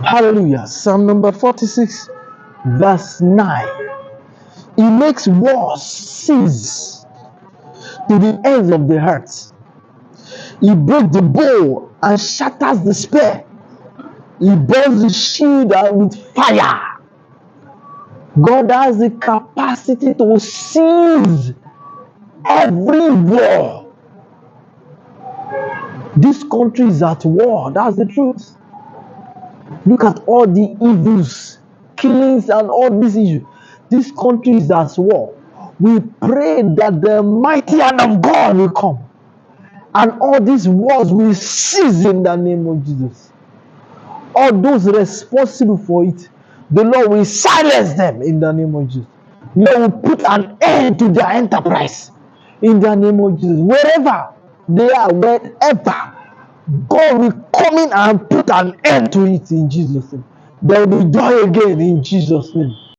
Hallelujah. Psalm number 46, verse 9. He makes wars cease to the ends of the earth. He breaks the bow and shatters the spear. He burns the shield and with fire. God has the capacity to seize every war. This country is at war. That's the truth. Look at all the evils, killings, and all these issues. This country is at war. We pray that the mighty hand of God will come and all these wars will cease in the name of Jesus. All those responsible for it, the Lord will silence them in the name of Jesus. The Lord will put an end to their enterprise in the name of Jesus. Wherever they are, wherever, God will come in and put an end to it in Jesus' name. There will be joy again in Jesus' name.